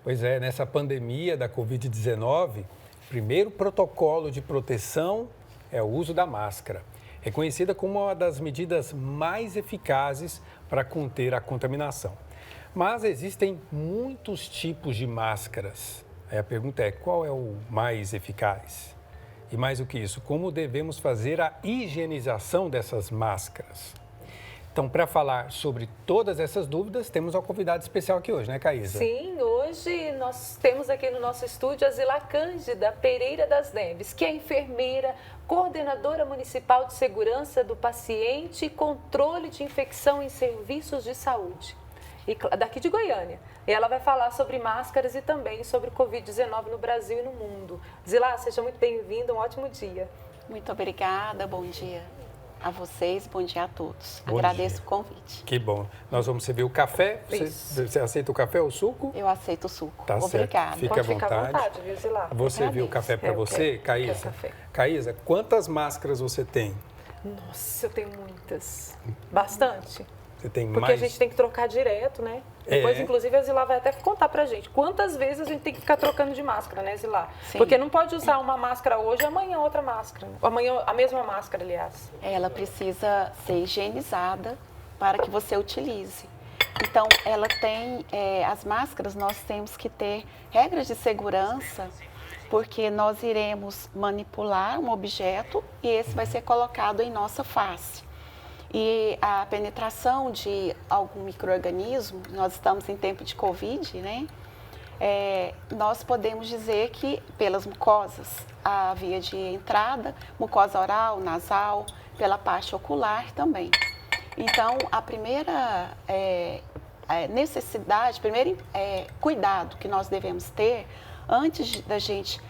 Pois é, nessa pandemia da Covid-19, o primeiro protocolo de proteção é o uso da máscara, reconhecida como uma das medidas mais eficazes para conter a contaminação. Mas existem muitos tipos de máscaras. Aí a pergunta é, qual é o mais eficaz? E mais do que isso, como devemos fazer a higienização dessas máscaras? Então, para falar sobre todas essas dúvidas, temos uma convidada especial aqui hoje, né, Caísa? Sim, hoje nós temos aqui no nosso estúdio a Zila Cândida Pereira das Neves, que é enfermeira, coordenadora municipal de segurança do paciente e controle de infecção em serviços de saúde, e daqui de Goiânia. E ela vai falar sobre máscaras e também sobre o Covid-19 no Brasil e no mundo. Zila, seja muito bem-vinda, um ótimo dia. Muito obrigada, bom dia a vocês, bom dia a todos. Bom Agradeço dia. o convite. Que bom. Nós vamos servir o café. Você aceita o café ou o suco? Eu aceito o suco. Tá Obrigada. certo. Fique Pode à ficar à vontade. vontade, viu, Zila? Vou servir o café para você, Caísa. quero café. Caísa, quantas máscaras você tem? Nossa, eu tenho muitas. Bastante. Você tem Porque mais? a gente tem que trocar direto, né? Depois, inclusive, a Zila vai até contar pra gente quantas vezes a gente tem que ficar trocando de máscara, né, Zila? Sim. Porque não pode usar uma máscara hoje e amanhã outra máscara. Amanhã a mesma máscara, aliás. Ela precisa ser higienizada para que você utilize. Então, ela tem, as máscaras, nós temos que ter regras de segurança, porque nós iremos manipular um objeto e esse vai ser colocado em nossa face. E a penetração de algum micro-organismo, nós estamos em tempo de Covid, né? Nós podemos dizer que pelas mucosas, a via de entrada, mucosa oral, nasal, pela parte ocular também. Então, a primeira necessidade, primeiro cuidado que nós devemos ter antes da gente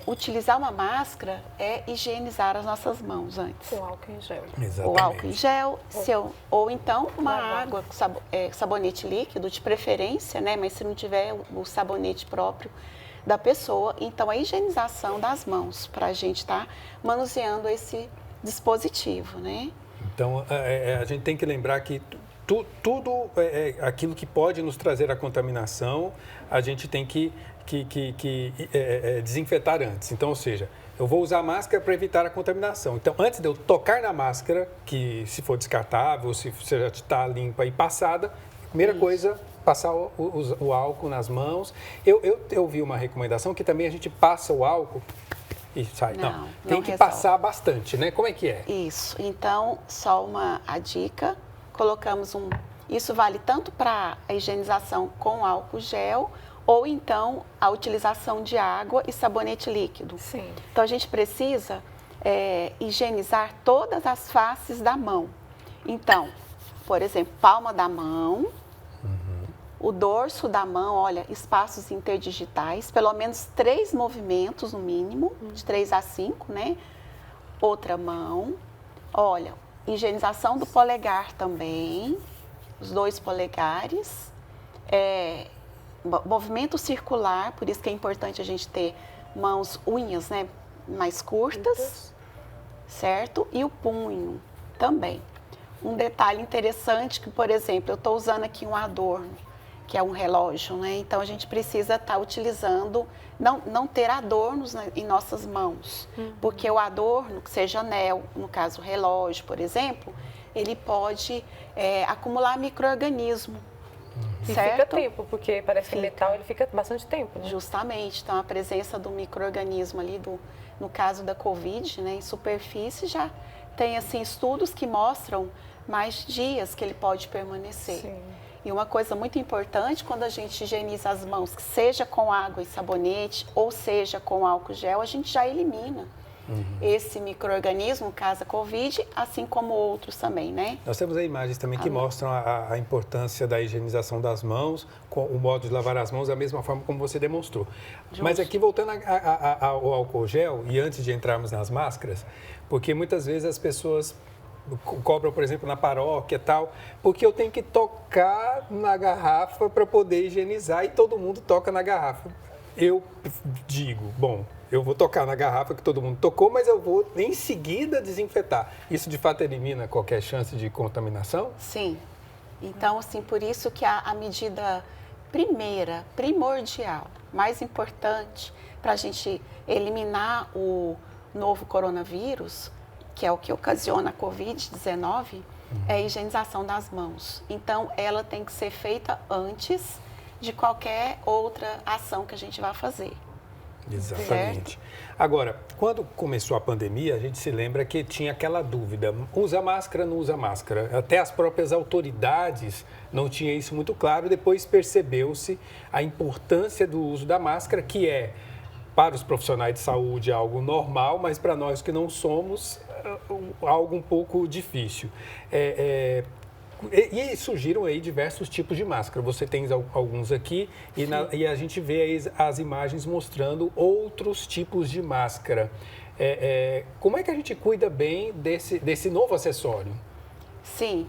utilizar uma máscara é higienizar as nossas mãos antes. Com álcool em gel. Exatamente. Ou álcool em gel, ou então uma Lavar. água com sabonete líquido, de preferência, né? Mas se não tiver o sabonete próprio da pessoa, então a higienização das mãos, para a gente estar manuseando esse dispositivo, né? Então, a gente tem que lembrar que tudo aquilo que pode nos trazer a contaminação, a gente tem que desinfetar antes. Então, ou seja, eu vou usar máscara para evitar a contaminação. Então, antes de eu tocar na máscara, que se for descartável, se já está limpa e passada, primeira coisa, passar o álcool nas mãos. Eu vi uma recomendação que também a gente passa o álcool e sai. Não, tem que passar bastante, né? Como é que é? Isso. Então, só a dica, colocamos isso vale tanto para a higienização com álcool gel, ou então a utilização de água e sabonete líquido. Sim. Então, a gente precisa higienizar todas as faces da mão. Então, por exemplo, palma da mão, o dorso da mão, olha, espaços interdigitais, pelo menos 3 movimentos no mínimo, de 3 a 5, né? Outra mão, olha, higienização do polegar também, os 2 polegares, movimento circular, por isso que é importante a gente ter unhas, né, mais curtas, certo? E o punho também. Um detalhe interessante que, por exemplo, eu estou usando aqui um adorno, que é um relógio, né? Então a gente precisa estar utilizando, não ter adornos em nossas mãos, porque o adorno, que seja anel, no caso relógio, por exemplo, ele pode acumular micro-organismo. E certo? fica tempo, porque parece que metal ele fica bastante tempo, né? Justamente, então a presença do micro-organismo ali, no caso da Covid, né, em superfície, já tem assim, estudos que mostram mais dias que ele pode permanecer. Sim. E uma coisa muito importante, quando a gente higieniza as mãos, seja com água e sabonete, ou seja com álcool gel, a gente já elimina esse micro-organismo, no caso a Covid, assim como outros também, né? Nós temos aí imagens também que mostram a importância da higienização das mãos, com o modo de lavar as mãos da mesma forma como você demonstrou. Justo. Mas aqui, voltando ao álcool gel, e antes de entrarmos nas máscaras, porque muitas vezes as pessoas cobram, por exemplo, na paróquia e tal, porque eu tenho que tocar na garrafa para poder higienizar e todo mundo toca na garrafa. Eu digo, bom, eu vou tocar na garrafa que todo mundo tocou, mas eu vou em seguida desinfetar. Isso de fato elimina qualquer chance de contaminação? Sim. Então, assim, por isso que a medida primordial, mais importante para a gente eliminar o novo coronavírus, que é o que ocasiona a Covid-19, é a higienização das mãos. Então, ela tem que ser feita antes de qualquer outra ação que a gente vai fazer. Exatamente. Certo? Agora, quando começou a pandemia, a gente se lembra que tinha aquela dúvida, usa máscara, não usa máscara? Até as próprias autoridades não tinham isso muito claro, depois percebeu-se a importância do uso da máscara, que é, para os profissionais de saúde, algo normal, mas para nós que não somos, algo um pouco difícil. E surgiram aí diversos tipos de máscara. Você tem alguns aqui e a gente vê aí as imagens mostrando outros tipos de máscara. Como é que a gente cuida bem desse novo acessório? Sim,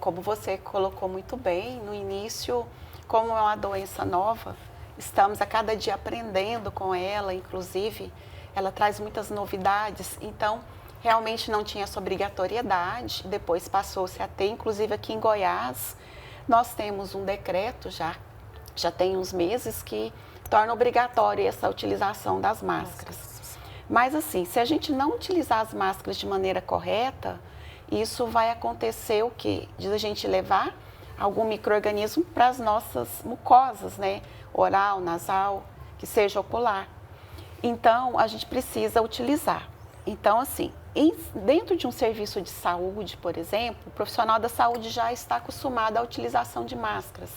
como você colocou muito bem, no início, como é uma doença nova, estamos a cada dia aprendendo com ela, inclusive, ela traz muitas novidades, então, realmente não tinha essa obrigatoriedade, depois passou-se a ter, inclusive aqui em Goiás, nós temos um decreto já tem uns meses, que torna obrigatória essa utilização das máscaras. Mas assim, se a gente não utilizar as máscaras de maneira correta, isso vai acontecer o quê? De a gente levar algum micro-organismo para as nossas mucosas, né? Oral, nasal, que seja ocular. Então, a gente precisa utilizar. Então, assim, dentro de um serviço de saúde, por exemplo, o profissional da saúde já está acostumado à utilização de máscaras.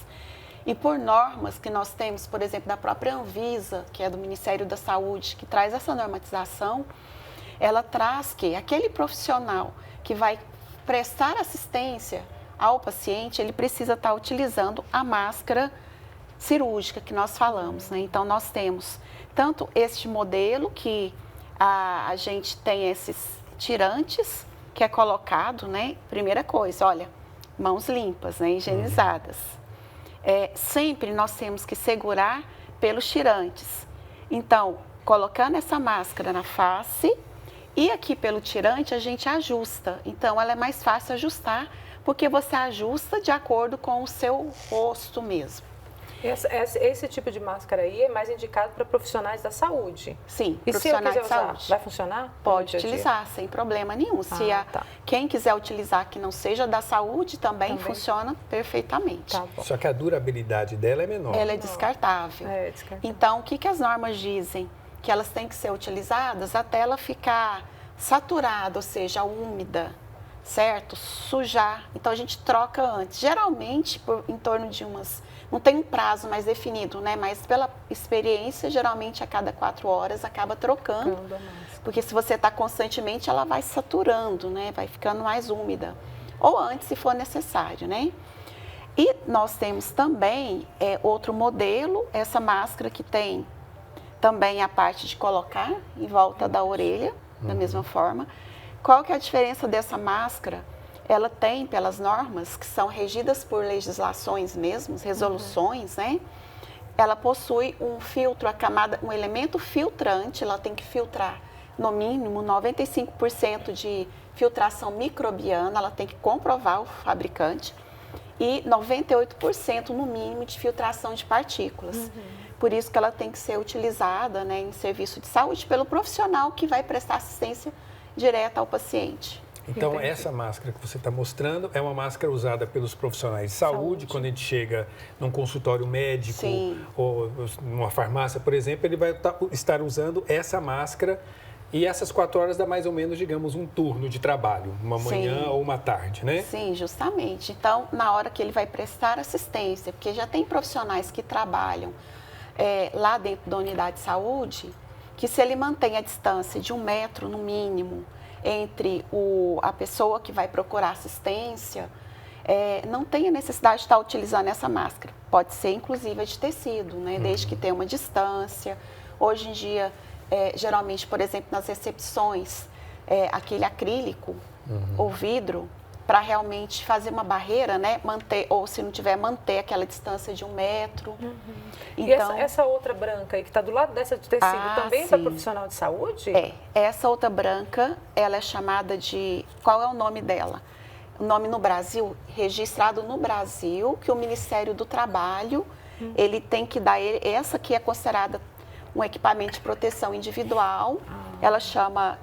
E por normas que nós temos, por exemplo, da própria Anvisa, que é do Ministério da Saúde, que traz essa normatização, ela traz que aquele profissional que vai prestar assistência ao paciente, ele precisa estar utilizando a máscara cirúrgica que nós falamos, né? Então, nós temos tanto este modelo que a gente tem esses tirantes, que é colocado, né? Primeira coisa, olha, mãos limpas, né? Higienizadas. Sempre nós temos que segurar pelos tirantes. Então, colocando essa máscara na face e aqui pelo tirante a gente ajusta. Então, ela é mais fácil ajustar, porque você ajusta de acordo com o seu rosto mesmo. Esse tipo de máscara aí é mais indicado para profissionais da saúde? Sim, e profissionais se eu quiser de usar, saúde. Vai funcionar? Pode utilizar, sem problema nenhum. Quem quiser utilizar que não seja da saúde, também funciona perfeitamente. Tá bom. Só que a durabilidade dela é menor. Ela é descartável. Então, o que as normas dizem? Que elas têm que ser utilizadas até ela ficar saturada, ou seja, úmida, certo? Sujar. Então, a gente troca antes. Geralmente, em torno de umas... Não tem um prazo mais definido, né? Mas pela experiência, geralmente a cada 4 horas acaba trocando. Porque se você está constantemente, ela vai saturando, né? Vai ficando mais úmida. Ou antes, se for necessário, né? E nós temos também outro modelo, essa máscara que tem também a parte de colocar em volta da orelha, da mesma forma. Qual que é a diferença dessa máscara? Ela tem, pelas normas, que são regidas por legislações mesmo, resoluções, né? Ela possui um filtro, um elemento filtrante, ela tem que filtrar, no mínimo, 95% de filtração microbiana, ela tem que comprovar o fabricante, e 98% no mínimo de filtração de partículas. Por isso que ela tem que ser utilizada, né, em serviço de saúde pelo profissional que vai prestar assistência direta ao paciente. Então, essa máscara que você está mostrando é uma máscara usada pelos profissionais de saúde. Quando a gente chega num consultório médico ou numa farmácia, por exemplo, ele vai estar usando essa máscara e essas 4 horas dá mais ou menos, digamos, um turno de trabalho, uma manhã ou uma tarde, né? Sim, justamente. Então, na hora que ele vai prestar assistência, porque já tem profissionais que trabalham lá dentro da unidade de saúde, que se ele mantém a distância de 1 metro no mínimo entre a pessoa que vai procurar assistência, não tem a necessidade de estar utilizando essa máscara. Pode ser, inclusive, de tecido, né? Desde que tenha uma distância. Hoje em dia, geralmente, por exemplo, nas recepções, aquele acrílico ou vidro, para realmente fazer uma barreira, né? Manter, ou se não tiver, manter aquela distância de 1 metro. Então, e essa outra branca aí, que está do lado dessa de tecido, também é para profissional de saúde? Essa outra branca, ela é chamada de... Qual é o nome dela? O nome no Brasil, registrado no Brasil, que o Ministério do Trabalho ele tem que dar, essa que é considerada um equipamento de proteção individual, ela chama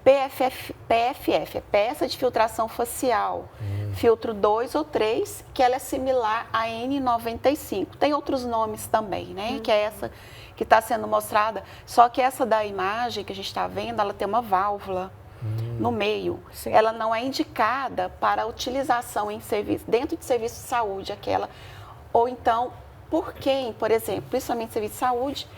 PFF, é peça de filtração facial, filtro 2 ou 3, que ela é similar à N95. Tem outros nomes também, né? Que é essa que está sendo mostrada, só que essa da imagem que a gente está vendo, ela tem uma válvula no meio. Sim. Ela não é indicada para utilização em serviço, dentro de serviço de saúde, aquela, ou então, por quem, por exemplo, principalmente serviço de saúde,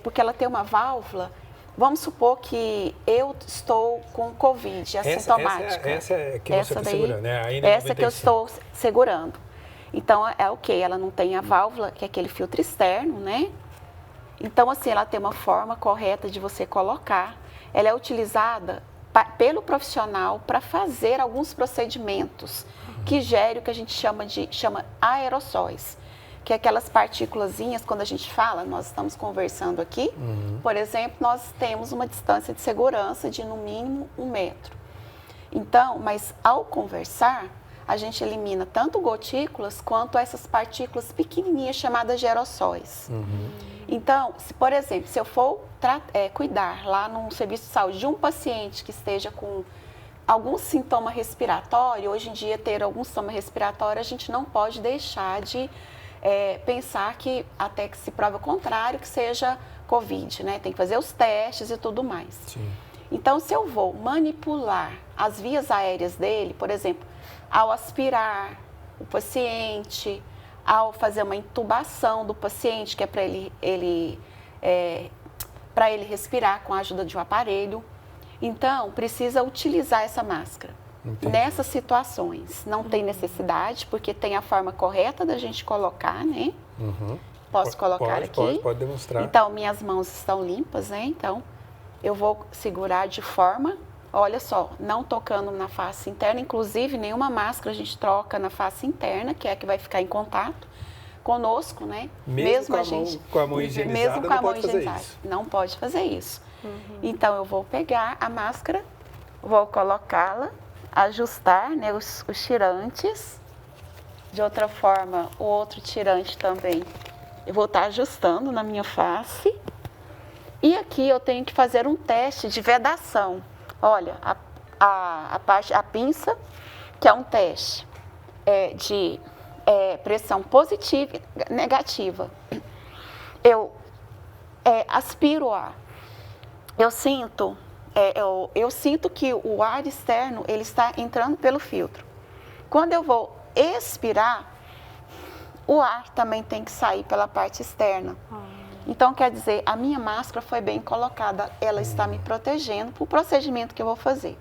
porque ela tem uma válvula. Vamos supor que eu estou com Covid, assintomática. Essa é que você está segurando, né? A N95. Essa que eu estou segurando. Então, é o quê? Ela não tem a válvula, que é aquele filtro externo, né? Então, assim, ela tem uma forma correta de você colocar. Ela é utilizada pelo profissional para fazer alguns procedimentos que gerem o que a gente chama aerossóis, que é aquelas partículazinhas, quando a gente fala, nós estamos conversando aqui, por exemplo, nós temos uma distância de segurança de no mínimo 1 metro. Então, mas ao conversar, a gente elimina tanto gotículas quanto essas partículas pequenininhas chamadas de aerossóis. Então, por exemplo, se eu for cuidar lá num serviço de saúde de um paciente que esteja com algum sintoma respiratório, hoje em dia ter algum sintoma respiratório, a gente não pode deixar de pensar que, até que se prova o contrário, que seja Covid, né? Tem que fazer os testes e tudo mais. Sim. Então, se eu vou manipular as vias aéreas dele, por exemplo, ao aspirar o paciente, ao fazer uma intubação do paciente, que é para ele respirar com a ajuda de um aparelho. Então, precisa utilizar essa máscara. Entendi. Nessas situações, não tem necessidade, porque tem a forma correta da gente colocar, né? Posso colocar aqui? Pode demonstrar. Então, minhas mãos estão limpas, né? Então, eu vou segurar de forma, olha só, não tocando na face interna, inclusive nenhuma máscara a gente troca na face interna, que é a que vai ficar em contato conosco, né? Mesmo com a mão higienizada, não pode fazer isso. Não pode fazer isso. Então, eu vou pegar a máscara, vou colocá-la, ajustar, né, os tirantes. De outra forma, o outro tirante também, eu vou estar ajustando na minha face. E aqui eu tenho que fazer um teste de vedação. Olha, a pinça, que é um teste de pressão positiva e negativa. Eu aspiro o ar. Eu sinto que o ar externo ele está entrando pelo filtro. Quando eu vou expirar, o ar também tem que sair pela parte externa. Então, quer dizer, a minha máscara foi bem colocada, ela está me protegendo para o procedimento que eu vou fazer.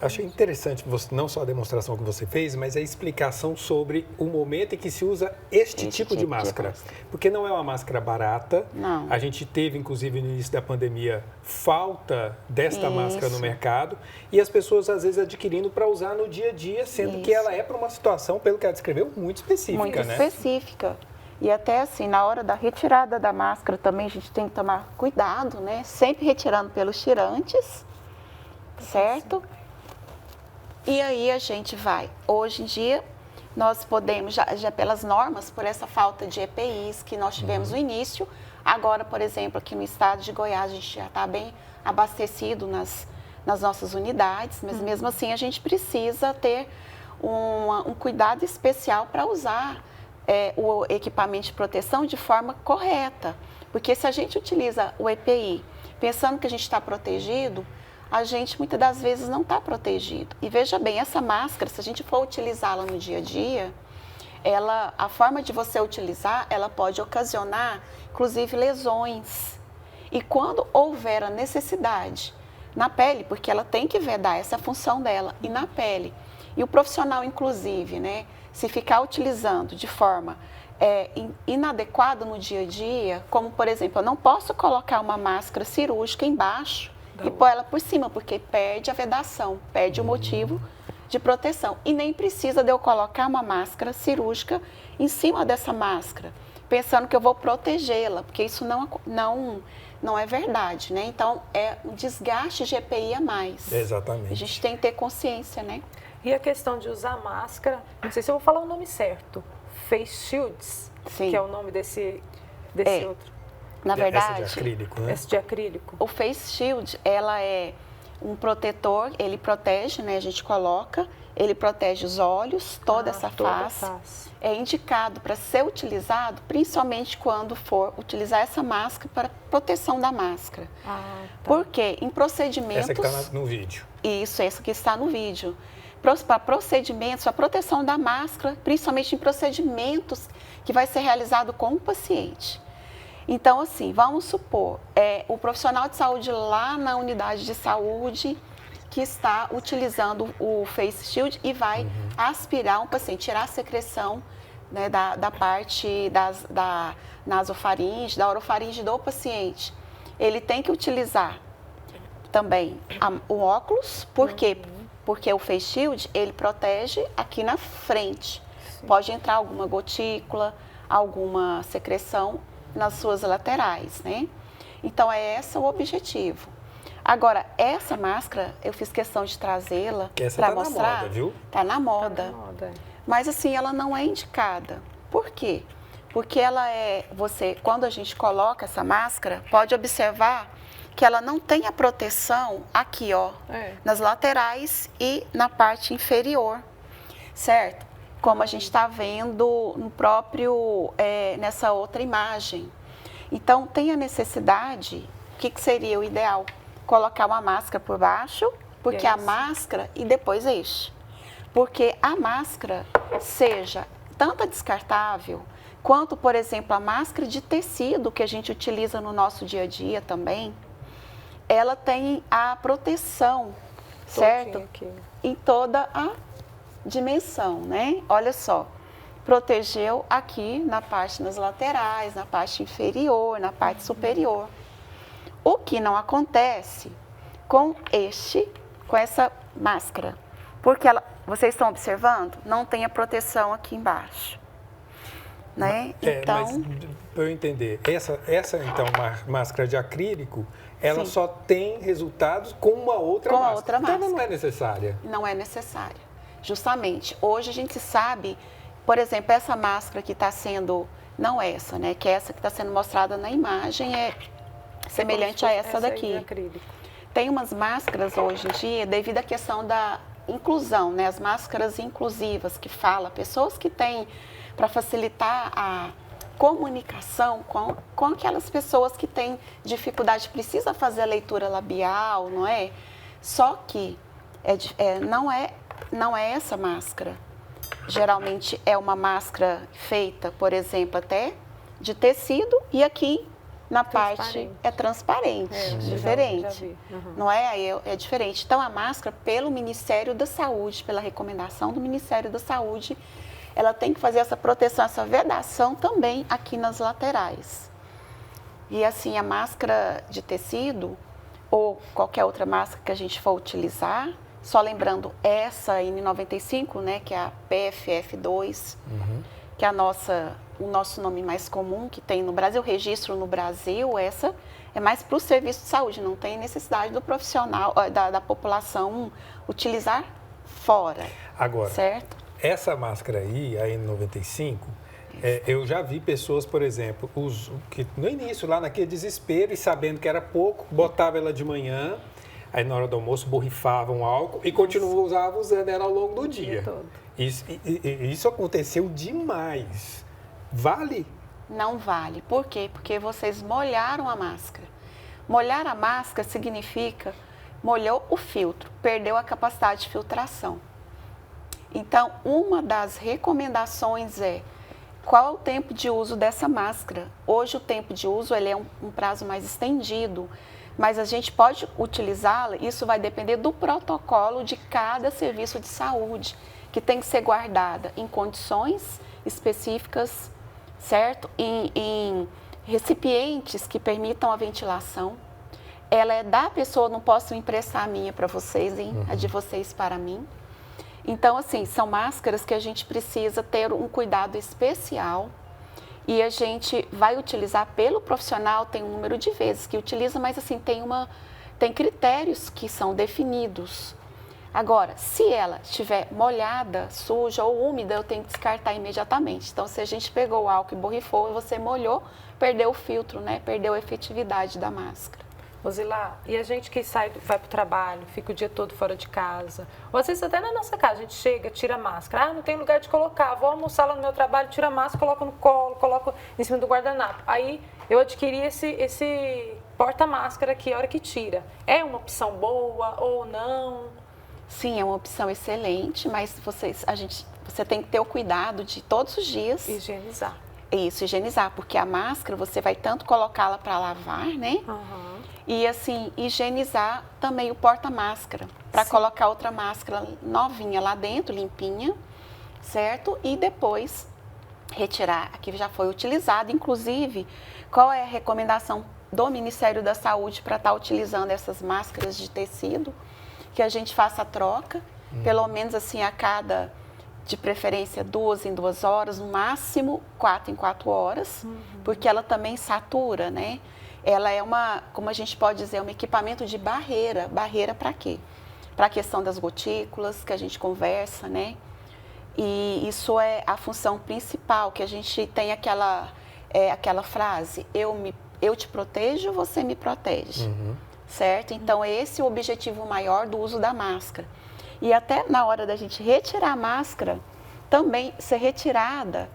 Achei interessante não só a demonstração que você fez, mas a explicação sobre o momento em que se usa este tipo de máscara. Porque não é uma máscara barata. Não. A gente teve, inclusive, no início da pandemia, falta desta máscara no mercado. E as pessoas, às vezes, adquirindo para usar no dia a dia, sendo que ela é para uma situação, pelo que ela descreveu, muito específica. Muito né? específica. E até assim, na hora da retirada da máscara também a gente tem que tomar cuidado, né? Sempre retirando pelos tirantes, certo? E aí a gente vai. Hoje em dia, nós podemos, já pelas normas, por essa falta de EPIs que nós tivemos no início, agora, por exemplo, aqui no estado de Goiás, a gente já está bem abastecido nas nossas unidades, mas mesmo assim a gente precisa ter um cuidado especial para usar o equipamento de proteção de forma correta. Porque se a gente utiliza o EPI pensando que a gente está protegido, a gente muitas das vezes não está protegido. E veja bem, essa máscara, se a gente for utilizá-la no dia a dia, a forma de você utilizar, ela pode ocasionar, inclusive, lesões. E quando houver a necessidade, na pele, porque ela tem que vedar, essa é a função dela, e na pele. E o profissional, inclusive, né, se ficar utilizando de forma inadequada no dia a dia, como, por exemplo, eu não posso colocar uma máscara cirúrgica embaixo e pôr ela por cima, porque perde a vedação, perde o motivo de proteção. E nem precisa de eu colocar uma máscara cirúrgica em cima dessa máscara, pensando que eu vou protegê-la, porque isso não é verdade, né? Então, é um desgaste de EPI a mais. Exatamente. A gente tem que ter consciência, né? E a questão de usar máscara, não sei se eu vou falar o nome certo, Face Shields, Sim. que é o nome desse outro. Na verdade, essa de acrílico, né? Esse de acrílico. o Face Shield, ela é um protetor, ele protege, né? A gente coloca, ele protege os olhos, toda essa face. É indicado para ser utilizado, principalmente quando for utilizar essa máscara para proteção da máscara. Porque em procedimentos... Essa que está no vídeo. Isso, essa que está no vídeo. Para procedimentos, a proteção da máscara, principalmente em procedimentos que vai ser realizado com o paciente. Então, assim, vamos supor, o profissional de saúde lá na unidade de saúde que está utilizando o Face Shield e vai aspirar um paciente, tirar a secreção, né, da parte da nasofaringe, da orofaringe do paciente. Ele tem que utilizar também o óculos, por quê? Porque o Face Shield, ele protege aqui na frente. Sim. Pode entrar alguma gotícula, alguma secreção nas suas laterais, né? Então, é esse o objetivo. Agora, essa máscara, eu fiz questão de trazê-la para mostrar. Tá na moda, viu? Tá na moda. Tá na moda. Mas, assim, ela não é indicada. Por quê? Porque ela quando a gente coloca essa máscara, pode observar que ela não tem a proteção aqui, ó, nas laterais e na parte inferior, certo? Como a gente está vendo no próprio, nessa outra imagem. Então, tem a necessidade, o que seria o ideal? Colocar uma máscara por baixo, porque a máscara, e depois este. Porque a máscara, seja tanto a descartável, quanto, por exemplo, a máscara de tecido que a gente utiliza no nosso dia a dia também, ela tem a proteção, certo? Em toda a dimensão, né? Olha só, protegeu aqui na parte nas laterais, na parte inferior, na parte superior. O que não acontece com essa máscara, porque vocês estão observando, não tem a proteção aqui embaixo, né? Então, mas para eu entender, essa então máscara de acrílico, ela só tem resultados com uma outra máscara. Então não é necessária. Não é necessária. Justamente, hoje a gente sabe, por exemplo, essa máscara que está sendo, não essa, né? Que essa que está sendo mostrada na imagem é semelhante a essa daqui. Tem umas máscaras hoje em dia, devido à questão da inclusão, né? As máscaras inclusivas que fala, pessoas que têm, para facilitar a comunicação com aquelas pessoas que têm dificuldade, precisa fazer a leitura labial, não é? Só que não é essa máscara. Geralmente é uma máscara feita, por exemplo, até de tecido e aqui na parte é transparente, diferente. Já vi. Não é? É diferente. Então, a máscara, pelo Ministério da Saúde, pela recomendação do Ministério da Saúde, ela tem que fazer essa proteção, essa vedação também aqui nas laterais. E assim, a máscara de tecido ou qualquer outra máscara que a gente for utilizar, só lembrando essa N95, né, que é a PFF2, que é o nosso nome mais comum que tem no Brasil, registro no Brasil, essa é mais para o serviço de saúde, não tem necessidade do profissional, da população utilizar fora. Agora, certo? Essa máscara aí, a N95, eu já vi pessoas, por exemplo, que no início, lá naquele desespero e sabendo que era pouco, botava ela de manhã, aí na hora do almoço borrifavam álcool e continuavam usando ela ao longo do dia. Isso aconteceu demais. Vale? Não vale. Por quê? Porque vocês molharam a máscara. Molhar a máscara significa molhou o filtro, perdeu a capacidade de filtração. Então, uma das recomendações é qual é o tempo de uso dessa máscara. Hoje o tempo de uso ele é um prazo mais estendido, mas a gente pode utilizá-la, isso vai depender do protocolo de cada serviço de saúde, que tem que ser guardada em condições específicas, certo? Em recipientes que permitam a ventilação. Ela é da pessoa, não posso emprestar a minha para vocês, hein? A de vocês para mim. Então, assim, são máscaras que a gente precisa ter um cuidado especial e a gente vai utilizar pelo profissional, tem um número de vezes que utiliza, mas assim, tem critérios que são definidos. Agora, se ela estiver molhada, suja ou úmida, eu tenho que descartar imediatamente. Então, se a gente pegou o álcool e borrifou e você molhou, perdeu o filtro, né? Perdeu a efetividade da máscara. Rosila, e a gente que vai para o trabalho, fica o dia todo fora de casa, ou às vezes até na nossa casa, a gente chega, tira a máscara, não tem lugar de colocar, vou almoçar lá no meu trabalho, tira a máscara, coloco no colo, coloco em cima do guardanapo. Aí eu adquiri esse porta-máscara aqui, a hora que tira. É uma opção boa ou não? Sim, é uma opção excelente, mas você tem que ter o cuidado de todos os dias... Higienizar. Isso, higienizar, porque a máscara você vai tanto colocá-la para lavar, né? Uhum. E assim, higienizar também o porta-máscara, para colocar outra máscara novinha lá dentro, limpinha, certo? E depois retirar a que já foi utilizada. Inclusive, qual é a recomendação do Ministério da Saúde para estar utilizando essas máscaras de tecido? Que a gente faça a troca, pelo menos assim a cada... de preferência 2 em 2 horas, no máximo 4 em 4 horas, porque ela também satura, né? Ela é como a gente pode dizer, um equipamento de barreira. Barreira para quê? Para a questão das gotículas, que a gente conversa, né? E isso é a função principal, que a gente tem aquela frase, eu te protejo, você me protege, certo? Então, esse é o objetivo maior do uso da máscara. E até na hora da gente retirar a máscara, também ser retirada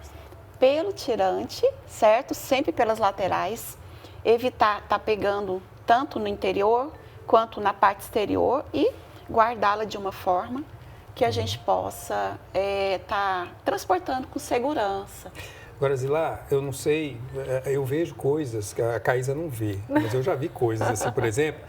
pelo tirante, certo? Sempre pelas laterais, evitar estar pegando tanto no interior quanto na parte exterior e guardá-la de uma forma que a gente possa estar transportando com segurança. Agora, Zilá, eu não sei, eu vejo coisas que a Caísa não vê, mas eu já vi coisas assim, por exemplo...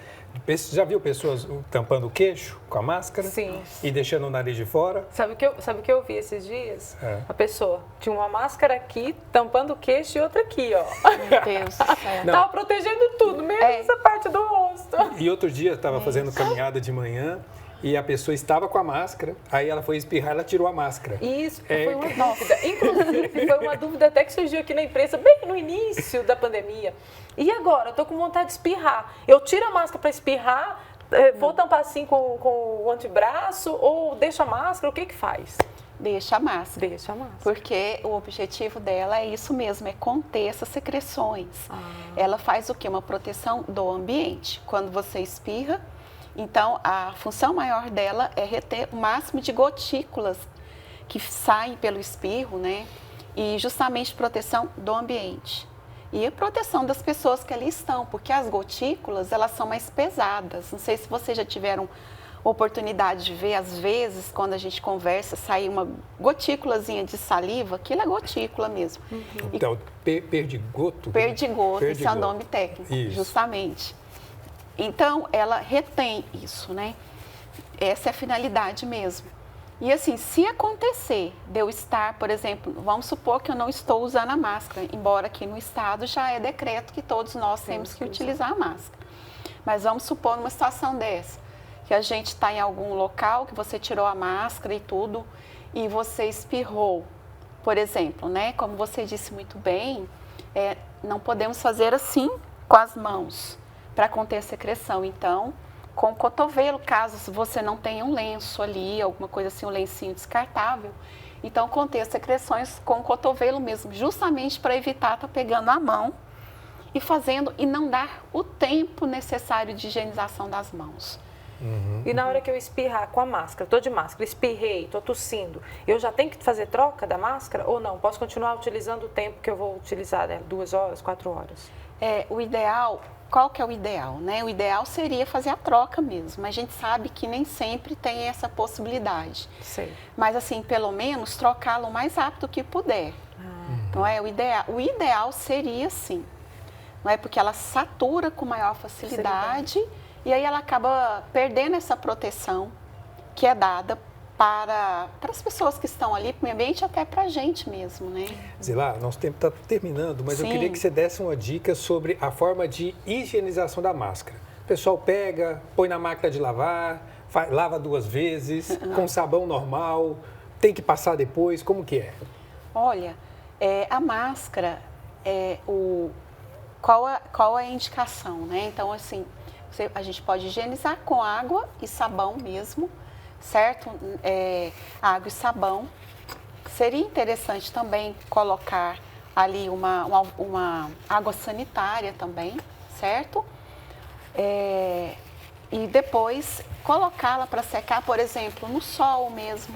Já viu pessoas tampando o queixo com a máscara? Sim. E deixando o nariz de fora? Sabe o que eu vi esses dias? A pessoa tinha uma máscara aqui, tampando o queixo e outra aqui, ó. Meu Deus do céu. Tava protegendo tudo, menos essa parte do rosto. E outro dia eu estava fazendo caminhada de manhã e a pessoa estava com a máscara, aí ela foi espirrar, ela tirou a máscara. Isso, foi uma dúvida. Inclusive, foi uma dúvida até que surgiu aqui na imprensa, bem no início da pandemia. E agora? Eu tô com vontade de espirrar. Eu tiro a máscara para espirrar, vou tampar assim com o antebraço ou deixo a máscara? O que que faz? Deixa a máscara. Deixa a máscara. Porque o objetivo dela é isso mesmo, é conter essas secreções. Ela faz o quê? Uma proteção do ambiente. Quando você espirra, então a função maior dela é reter o máximo de gotículas que saem pelo espirro, né? E justamente proteção do ambiente. E a proteção das pessoas que ali estão, porque as gotículas, elas são mais pesadas. Não sei se vocês já tiveram oportunidade de ver, às vezes, quando a gente conversa, sai uma gotículazinha de saliva, aquilo é gotícula mesmo. Então, perdigoto? Perdigoto, esse é o nome técnico, justamente. Então, ela retém isso, né? Essa é a finalidade mesmo. E assim, se acontecer de eu estar, por exemplo, vamos supor que eu não estou usando a máscara, embora aqui no estado já é decreto que todos nós temos que utilizar a máscara. Mas vamos supor numa situação dessa, que a gente está em algum local, que você tirou a máscara e tudo, e você espirrou, por exemplo, né? Como você disse muito bem, não podemos fazer assim com as mãos para conter a secreção. Então, com o cotovelo, caso você não tenha um lenço ali, alguma coisa assim, um lencinho descartável, então conter as secreções com o cotovelo mesmo, justamente para evitar estar pegando a mão e fazendo, e não dar o tempo necessário de higienização das mãos. E na hora que eu espirrar com a máscara, estou de máscara, espirrei, estou tossindo, eu já tenho que fazer troca da máscara ou não? Posso continuar utilizando o tempo que eu vou utilizar, né? 2 horas, 4 horas? O ideal, qual que é o ideal, né? O ideal seria fazer a troca mesmo, mas a gente sabe que nem sempre tem essa possibilidade. Sei. Mas assim, pelo menos trocá-lo o mais rápido que puder. Não é o ideal? O ideal seria sim, não é? Porque ela satura com maior facilidade. E aí ela acaba perdendo essa proteção que é dada para as pessoas que estão ali, para o meio ambiente, até para a gente mesmo, né? Zilá, nosso tempo está terminando, mas eu queria que você desse uma dica sobre a forma de higienização da máscara. O pessoal pega, põe na máquina de lavar, lava 2 vezes, com sabão normal, tem que passar depois, como que é? Olha, a máscara, qual é a indicação, né? Então, assim, a gente pode higienizar com água e sabão mesmo, certo? Água e sabão. Seria interessante também colocar ali uma água sanitária também, certo? E depois colocá-la para secar, por exemplo, no sol mesmo.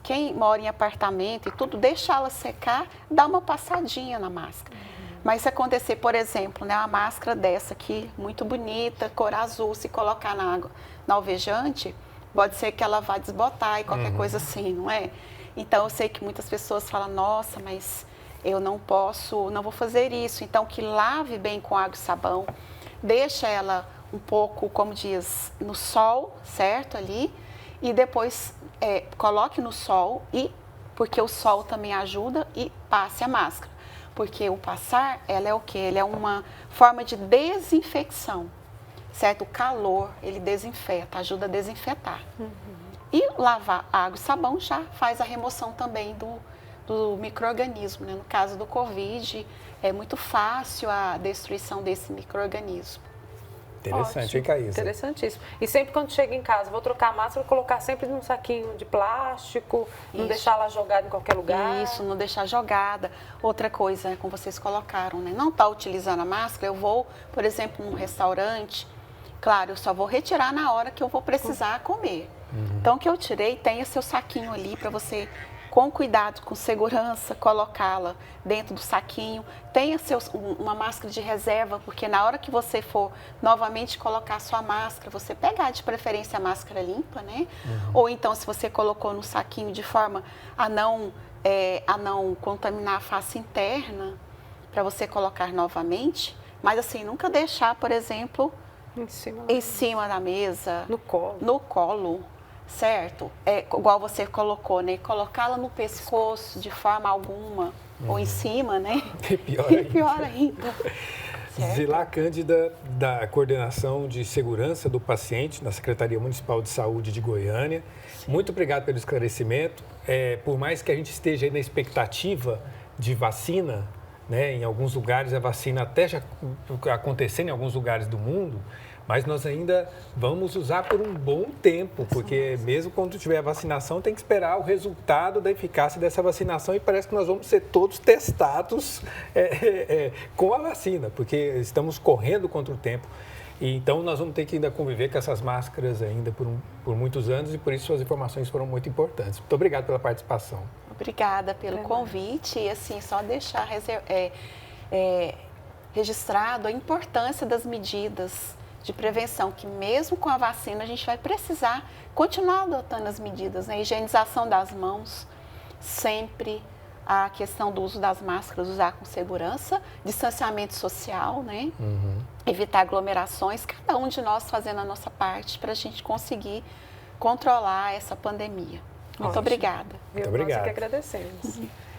Quem mora em apartamento e tudo, deixá-la secar, dá uma passadinha na máscara. Mas se acontecer, por exemplo, né, uma máscara dessa aqui, muito bonita, cor azul, se colocar na água, na alvejante, pode ser que ela vá desbotar e qualquer coisa assim, não é? Então, eu sei que muitas pessoas falam, nossa, mas eu não posso, não vou fazer isso. Então, que lave bem com água e sabão, deixa ela um pouco, como diz, no sol, certo, ali, e depois coloque no sol, porque o sol também ajuda, e passe a máscara. Porque o passar, ela é o quê? Ela é uma forma de desinfecção, certo? O calor, ele desinfeta, ajuda a desinfetar. E lavar água e sabão já faz a remoção também do micro-organismo, né? No caso do Covid, é muito fácil a destruição desse micro-organismo. Interessante, hein, Caísa? Interessantíssimo. E sempre quando chega em casa, vou trocar a máscara, colocar sempre num saquinho de plástico, não deixar ela jogada em qualquer lugar. Isso, não deixar jogada. Outra coisa, como vocês colocaram, né? Não está utilizando a máscara, eu vou, por exemplo, num restaurante, claro, eu só vou retirar na hora que eu vou precisar comer. Então, o que eu tirei, tenha seu saquinho ali para você, com cuidado, com segurança, colocá-la dentro do saquinho. Tenha uma máscara de reserva, porque na hora que você for novamente colocar a sua máscara, você pegar de preferência a máscara limpa, né? Ou então, se você colocou no saquinho de forma a não contaminar a face interna, para você colocar novamente. Mas assim, nunca deixar, por exemplo, em cima da mesa. No colo. No colo. Certo? Igual você colocou, né? Colocá-la no pescoço de forma alguma, ou em cima, né? Pior ainda. Zilá Cândida, da Coordenação de Segurança do Paciente na Secretaria Municipal de Saúde de Goiânia. Sim. Muito obrigado pelo esclarecimento. Por mais que a gente esteja aí na expectativa de vacina, né? Em alguns lugares a vacina até já acontecendo em alguns lugares do mundo, mas nós ainda vamos usar por um bom tempo, porque mesmo quando tiver a vacinação, tem que esperar o resultado da eficácia dessa vacinação e parece que nós vamos ser todos testados com a vacina, porque estamos correndo contra o tempo. E, então, nós vamos ter que ainda conviver com essas máscaras ainda por muitos anos e por isso suas informações foram muito importantes. Muito obrigado pela participação. Obrigada pelo convite e, assim, só deixar registrado a importância das medidas de prevenção, que mesmo com a vacina a gente vai precisar continuar adotando as medidas, né? Higienização das mãos, sempre a questão do uso das máscaras, usar com segurança, distanciamento social, né? Evitar aglomerações, cada um de nós fazendo a nossa parte para a gente conseguir controlar essa pandemia. Muito obrigada. Muito obrigado. Nós que agradecemos.